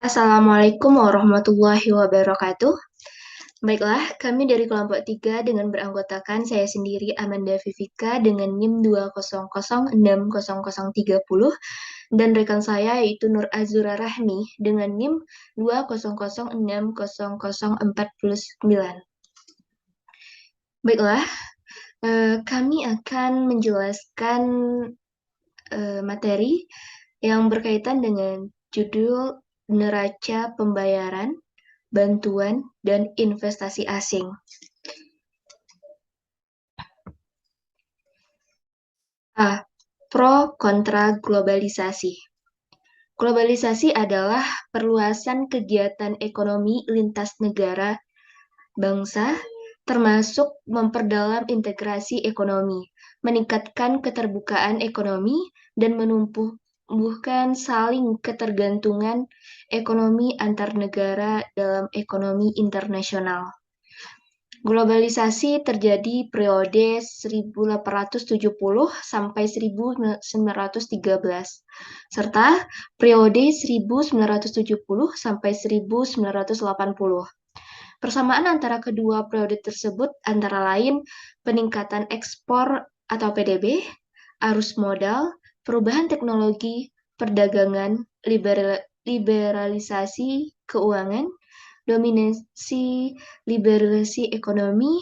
Assalamualaikum warahmatullahi wabarakatuh. Baiklah, kami dari kelompok 3 dengan beranggotakan saya sendiri Amanda Vivika dengan NIM 2006030 dan rekan saya yaitu Nur Azura Rahmi dengan NIM 2006049. Baiklah, kami akan menjelaskan materi yang berkaitan dengan judul neraca pembayaran, bantuan, dan investasi asing. A. Pro kontra globalisasi. Globalisasi adalah perluasan kegiatan ekonomi lintas negara, bangsa, termasuk memperdalam integrasi ekonomi, meningkatkan keterbukaan ekonomi, dan menumbuhkan saling ketergantungan ekonomi antar negara dalam ekonomi internasional. Globalisasi terjadi periode 1870 sampai 1913, serta periode 1970 sampai 1980. Persamaan antara kedua periode tersebut antara lain peningkatan ekspor atau PDB, arus modal, perubahan teknologi, perdagangan, liberalisasi keuangan, dominasi liberalisasi ekonomi,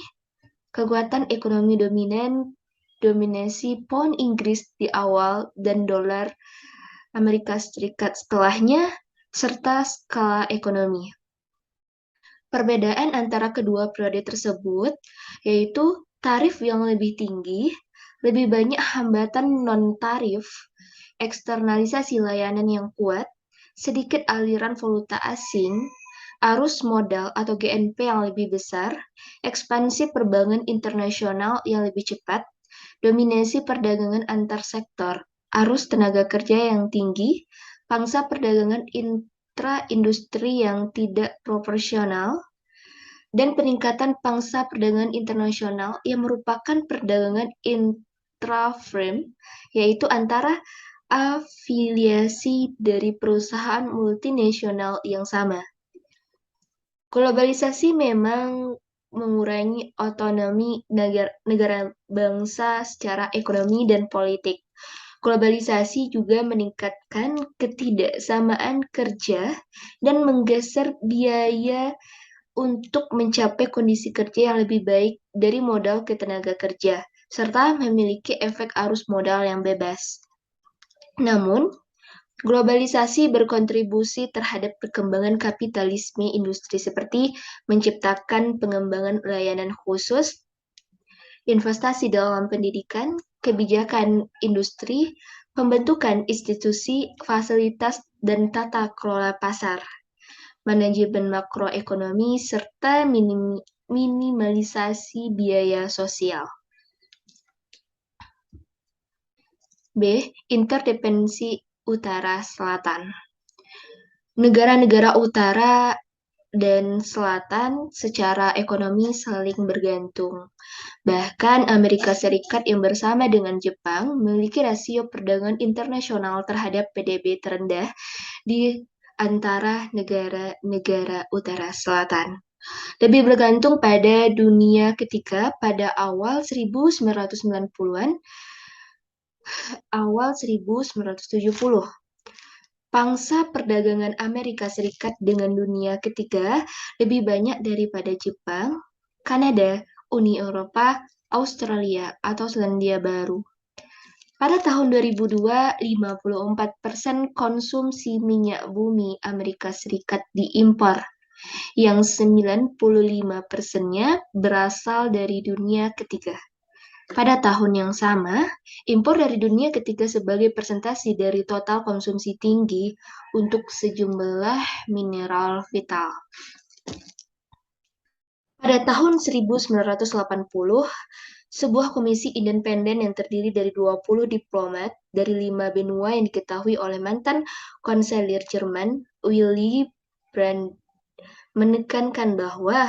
kekuatan ekonomi dominan, dominasi pound Inggris di awal dan dolar Amerika Serikat setelahnya, serta skala ekonomi. Perbedaan antara kedua periode tersebut yaitu tarif yang lebih tinggi, lebih banyak hambatan non-tarif, eksternalisasi layanan yang kuat, sedikit aliran valuta asing, arus modal atau GNP yang lebih besar, ekspansi perbankan internasional yang lebih cepat, dominasi perdagangan antar sektor, arus tenaga kerja yang tinggi, pangsa perdagangan intra-industri yang tidak proporsional, dan peningkatan pangsa perdagangan internasional yang merupakan perdagangan intra-firm, yaitu antara afiliasi dari perusahaan multinasional yang sama. Globalisasi memang mengurangi otonomi negara bangsa secara ekonomi dan politik. Globalisasi juga meningkatkan ketidaksamaan kerja dan menggeser biaya untuk mencapai kondisi kerja yang lebih baik dari modal ke tenaga kerja, serta memiliki efek arus modal yang bebas. Namun, globalisasi berkontribusi terhadap perkembangan kapitalisme industri seperti menciptakan pengembangan layanan khusus, investasi dalam pendidikan, kebijakan industri, pembentukan institusi, fasilitas, dan tata kelola pasar, manajemen makroekonomi, serta minimalisasi biaya sosial. B. Interdependensi Utara-Selatan. Negara-negara utara dan selatan secara ekonomi saling bergantung. Bahkan Amerika Serikat yang bersama dengan Jepang memiliki rasio perdagangan internasional terhadap PDB terendah di antara negara-negara utara selatan. Lebih bergantung pada dunia ketiga pada awal 1990-an, awal 1970. Pangsa perdagangan Amerika Serikat dengan dunia ketiga lebih banyak daripada Jepang, Kanada, Uni Eropa, Australia, atau Selandia Baru. Pada tahun 2002, 54% konsumsi minyak bumi Amerika Serikat diimpor, yang 95%-nya berasal dari dunia ketiga. Pada tahun yang sama, impor dari dunia ketiga sebagai presentasi dari total konsumsi tinggi untuk sejumlah mineral vital. Pada tahun 1980, sebuah komisi independen yang terdiri dari 20 diplomat dari 5 benua yang diketahui oleh mantan konselir Jerman, Willy Brandt, menekankan bahwa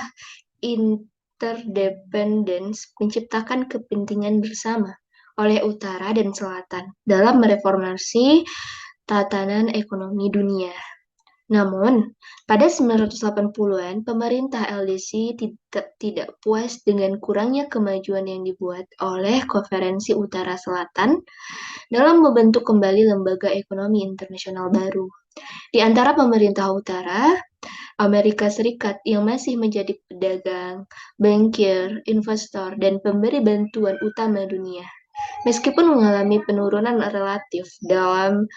interdependence menciptakan kepentingan bersama oleh utara dan selatan dalam mereformasi tatanan ekonomi dunia. Namun, pada 1980-an, pemerintah LDC tidak puas dengan kurangnya kemajuan yang dibuat oleh Konferensi Utara Selatan dalam membentuk kembali lembaga ekonomi internasional baru. Di antara pemerintah utara, Amerika Serikat yang masih menjadi pedagang, bankir, investor, dan pemberi bantuan utama dunia. Meskipun mengalami penurunan relatif dalam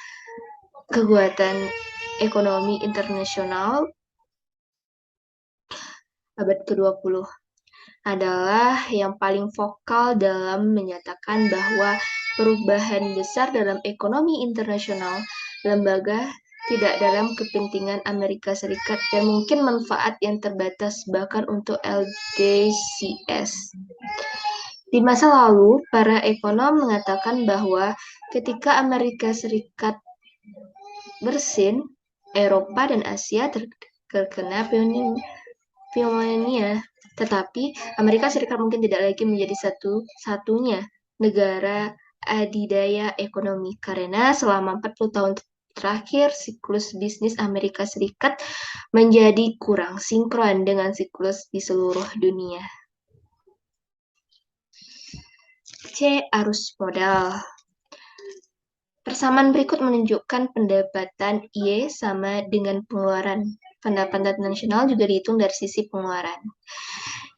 kekuatan ekonomi internasional abad ke-20 adalah yang paling vokal dalam menyatakan bahwa perubahan besar dalam ekonomi internasional lembaga tidak dalam kepentingan Amerika Serikat dan mungkin manfaat yang terbatas bahkan untuk LDCs. Di masa lalu, para ekonom mengatakan bahwa ketika Amerika Serikat bersin, Eropa dan Asia terkena pneumonia. Tetapi Amerika Serikat mungkin tidak lagi menjadi satu-satunya negara adidaya ekonomi karena selama 40 tahun terakhir siklus bisnis Amerika Serikat menjadi kurang sinkron dengan siklus di seluruh dunia. C. Arus modal. Persamaan berikut menunjukkan pendapatan Y sama dengan pengeluaran. Pendapatan nasional juga dihitung dari sisi pengeluaran.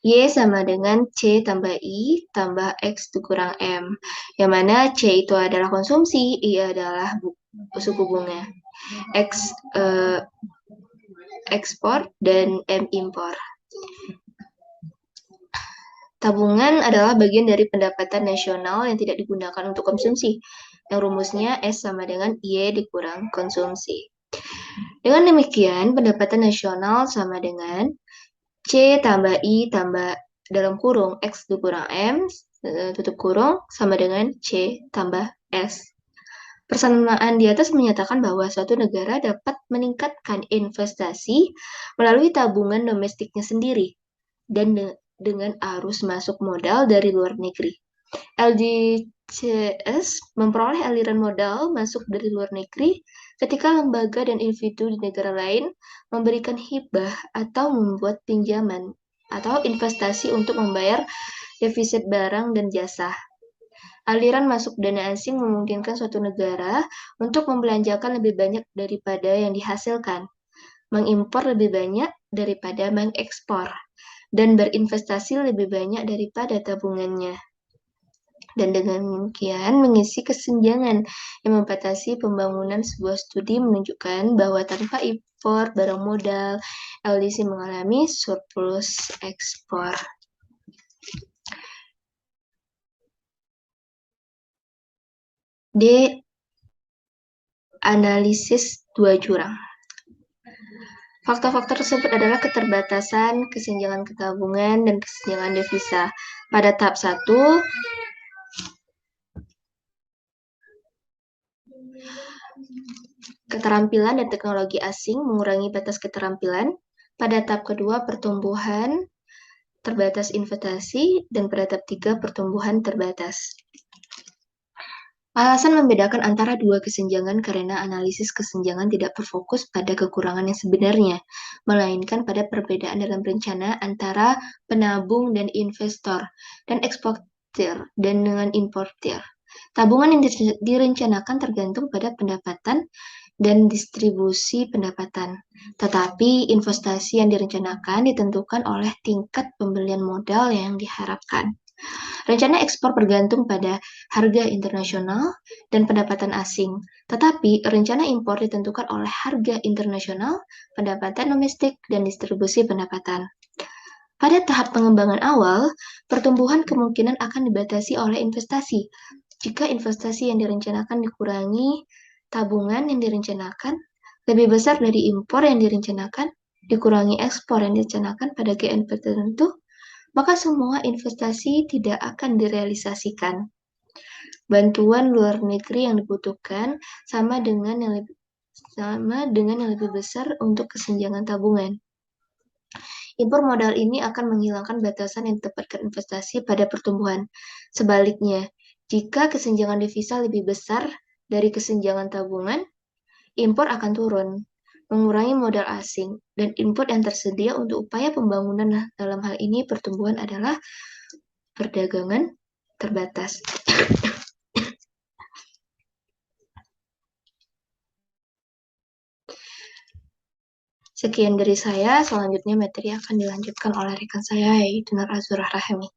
Y sama dengan C tambah I tambah X dikurang M. Yang mana C itu adalah konsumsi, I adalah suku bunga. X ekspor dan M impor. Tabungan adalah bagian dari pendapatan nasional yang tidak digunakan untuk konsumsi. Yang rumusnya S sama dengan Y dikurang konsumsi. Dengan demikian, pendapatan nasional sama dengan C tambah I tambah dalam kurung X dikurang M, tutup kurung, sama dengan C tambah S. Persamaan di atas menyatakan bahwa suatu negara dapat meningkatkan investasi melalui tabungan domestiknya sendiri dan dengan arus masuk modal dari luar negeri. LDCs memperoleh aliran modal masuk dari luar negeri ketika lembaga dan individu di negara lain memberikan hibah atau membuat pinjaman atau investasi untuk membayar defisit barang dan jasa. Aliran masuk dana asing memungkinkan suatu negara untuk membelanjakan lebih banyak daripada yang dihasilkan, mengimpor lebih banyak daripada mengekspor, dan berinvestasi lebih banyak daripada tabungannya. Dan dengan demikian mengisi kesenjangan yang membatasi pembangunan. Sebuah studi menunjukkan bahwa tanpa impor barang modal, LDC mengalami surplus ekspor. D. Analisis dua jurang. Faktor-faktor tersebut adalah keterbatasan, kesenjangan ketabungan, dan kesenjangan devisa. Pada tahap 1, keterampilan dan teknologi asing mengurangi batas keterampilan. Pada tahap kedua, pertumbuhan terbatas investasi, dan pada tahap 3, pertumbuhan terbatas. Alasan membedakan antara dua kesenjangan karena analisis kesenjangan tidak berfokus pada kekurangan yang sebenarnya, melainkan pada perbedaan dalam rencana antara penabung dan investor, dan eksportir dan dengan importir. Tabungan yang direncanakan tergantung pada pendapatan dan distribusi pendapatan, tetapi investasi yang direncanakan ditentukan oleh tingkat pembelian modal yang diharapkan. Rencana ekspor bergantung pada harga internasional dan pendapatan asing, tetapi rencana impor ditentukan oleh harga internasional, pendapatan domestik, dan distribusi pendapatan. Pada tahap pengembangan awal, pertumbuhan kemungkinan akan dibatasi oleh investasi. Jika investasi yang direncanakan dikurangi, tabungan yang direncanakan lebih besar dari impor yang direncanakan, dikurangi ekspor yang direncanakan pada GNP tertentu, maka semua investasi tidak akan direalisasikan. Bantuan luar negeri yang dibutuhkan sama dengan yang lebih besar untuk kesenjangan tabungan. Impor modal ini akan menghilangkan batasan yang ditempatkan investasi pada pertumbuhan. Sebaliknya, jika kesenjangan devisa lebih besar dari kesenjangan tabungan, impor akan turun. mengurangi modal asing, dan input yang tersedia untuk upaya pembangunan. Nah, dalam hal ini pertumbuhan adalah perdagangan terbatas. Sekian dari saya, selanjutnya materi akan dilanjutkan oleh rekan saya, yaitu Nur Azurah Rahmi.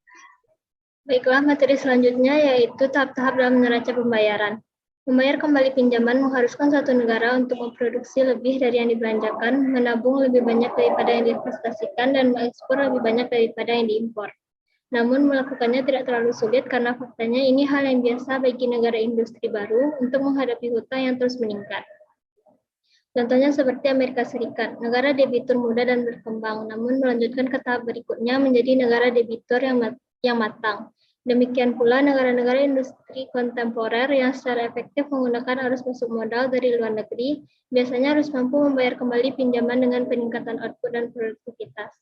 Baiklah, materi selanjutnya yaitu tahap-tahap dalam neraca pembayaran. Membayar kembali pinjaman mengharuskan suatu negara untuk memproduksi lebih dari yang dibelanjakan, menabung lebih banyak daripada yang diinvestasikan, dan mengekspor lebih banyak daripada yang diimpor. Namun melakukannya tidak terlalu sulit karena faktanya ini hal yang biasa bagi negara industri baru untuk menghadapi hutang yang terus meningkat. Contohnya seperti Amerika Serikat, negara debitur muda dan berkembang, namun melanjutkan ke tahap berikutnya menjadi negara debitur yang matang. Demikian pula negara-negara industri kontemporer yang secara efektif menggunakan arus masuk modal dari luar negeri, biasanya harus mampu membayar kembali pinjaman dengan peningkatan output dan produktivitas.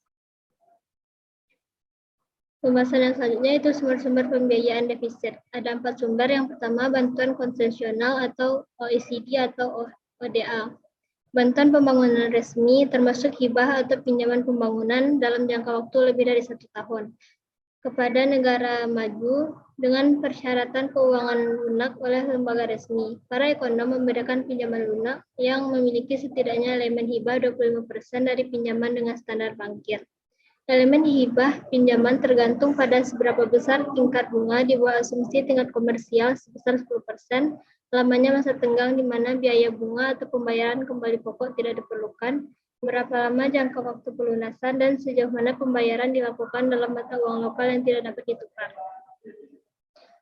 Pembahasan yang selanjutnya itu sumber-sumber pembiayaan defisit. Ada 4 sumber. Yang pertama, bantuan konvensional atau OECD atau ODA. Bantuan pembangunan resmi termasuk hibah atau pinjaman pembangunan dalam jangka waktu lebih dari 1 tahun kepada negara maju dengan persyaratan keuangan lunak oleh lembaga resmi. Para ekonom membedakan pinjaman lunak yang memiliki setidaknya elemen hibah 25% dari pinjaman dengan standar bankir. Elemen hibah pinjaman tergantung pada seberapa besar tingkat bunga di bawah asumsi tingkat komersial sebesar 10%, lamanya masa tenggang di mana biaya bunga atau pembayaran kembali pokok tidak diperlukan, berapa lama jangka waktu pelunasan, dan sejauh mana pembayaran dilakukan dalam mata uang lokal yang tidak dapat ditukar.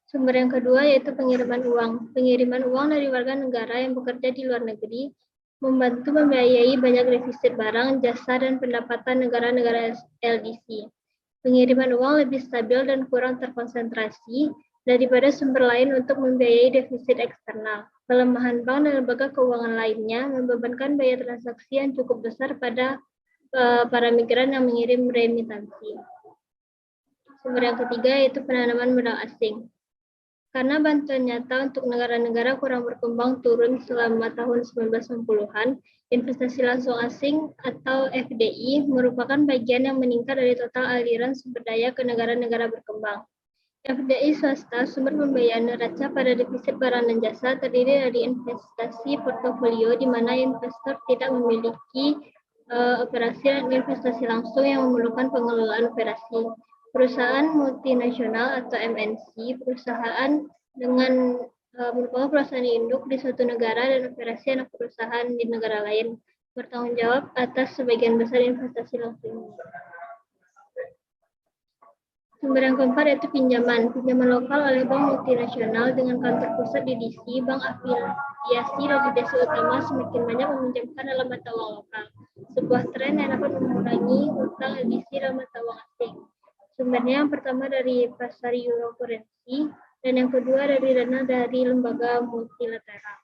Sumber yang kedua yaitu pengiriman uang. Pengiriman uang dari warga negara yang bekerja di luar negeri membantu membiayai banyak defisit barang, jasa, dan pendapatan negara-negara LDC. Pengiriman uang lebih stabil dan kurang terkonsentrasi daripada sumber lain untuk membiayai defisit eksternal. Pelemahan bank dan lembaga keuangan lainnya membebankan biaya transaksi yang cukup besar pada para migran yang mengirim remitansi. Sumber yang ketiga yaitu penanaman modal asing. Karena bantuan nyata untuk negara-negara kurang berkembang turun selama tahun 1990-an, investasi langsung asing atau FDI merupakan bagian yang meningkat dari total aliran sumber daya ke negara-negara berkembang. FDI swasta, sumber pembiayaan neraca pada defisit barang dan jasa, terdiri dari investasi portofolio di mana investor tidak memiliki operasi dan investasi langsung yang memerlukan pengelolaan operasi. Perusahaan multinasional atau MNC, perusahaan dengan merupakan perusahaan induk di suatu negara dan operasi anak perusahaan di negara lain, bertanggung jawab atas sebagian besar investasi langsung. Sumber yang keempat yaitu pinjaman. Pinjaman lokal oleh bank multinasional dengan kantor pusat di DC, bank afiliasi residesi utama semakin banyak meminjamkan dalam mata uang lokal. Sebuah tren yang dapat mengurangi hutang LDC dalam mata uang asing. Sumbernya yang pertama dari pasar euro currency dan yang kedua dari dana dari lembaga multilateral.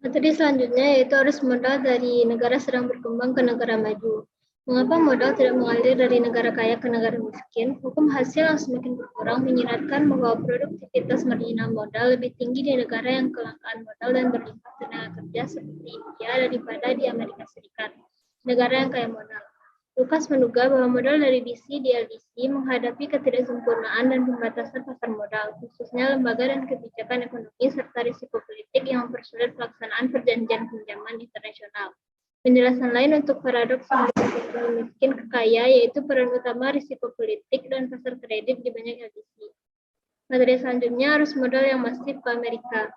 Materi selanjutnya yaitu arus modal dari negara sedang berkembang ke negara maju. Mengapa modal tidak mengalir dari negara kaya ke negara miskin? Hukum hasil yang semakin berkurang menyiratkan bahwa produktivitas marginal modal lebih tinggi di negara yang kelangkaan modal dan berlimpah tenaga kerja seperti India daripada di Amerika Serikat, negara yang kaya modal. Lukas menduga bahwa modal dari DC di LDC menghadapi ketidaksempurnaan dan pembatasan pasar modal, khususnya lembaga dan kebijakan ekonomi serta risiko politik yang mempersulit pelaksanaan perjanjian pinjaman internasional. Penjelasan lain untuk paradoks miskin ke kaya yaitu peran utama risiko politik dan pasar kredit di banyak LDC. Materi selanjutnya arus modal yang masif ke Amerika.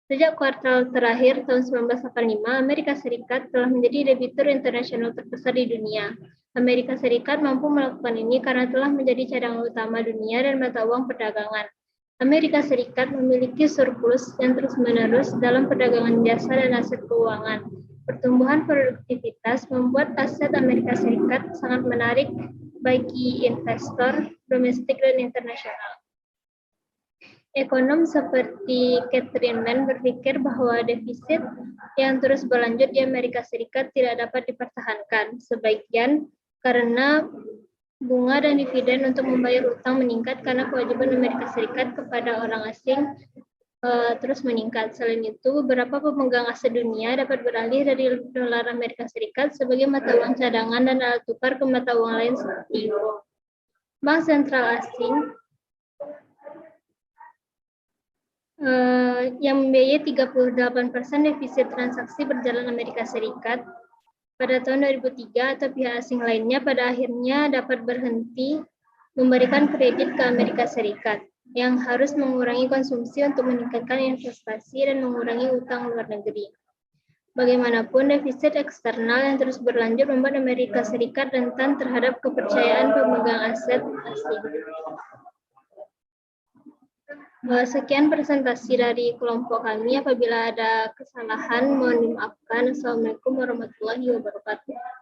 Sejak kuartal terakhir tahun 1985, Amerika Serikat telah menjadi debitur internasional terbesar di dunia. Amerika Serikat mampu melakukan ini karena telah menjadi cadangan utama dunia dan mata uang perdagangan. Amerika Serikat memiliki surplus yang terus-menerus dalam perdagangan jasa dan aset keuangan. Pertumbuhan produktivitas membuat aset Amerika Serikat sangat menarik bagi investor domestik dan internasional. Ekonom seperti Catherine Mann berpikir bahwa defisit yang terus berlanjut di Amerika Serikat tidak dapat dipertahankan, sebagian karena Bunga dan dividen untuk membayar utang meningkat karena kewajiban Amerika Serikat kepada orang asing terus meningkat. Selain itu, beberapa pemegang aset dunia dapat beralih dari dolar Amerika Serikat sebagai mata uang cadangan dan alat tukar ke mata uang lain seperti euro. Bank sentral asing yang membiayai 38% defisit transaksi berjalan Amerika Serikat pada tahun 2003 atau pihak asing lainnya pada akhirnya dapat berhenti memberikan kredit ke Amerika Serikat yang harus mengurangi konsumsi untuk meningkatkan investasi dan mengurangi utang luar negeri. Bagaimanapun, defisit eksternal yang terus berlanjut membuat Amerika Serikat rentan terhadap kepercayaan pemegang aset asing. Sekian presentasi dari kelompok kami. Apabila ada kesalahan, mohon dimaafkan. Assalamualaikum warahmatullahi wabarakatuh.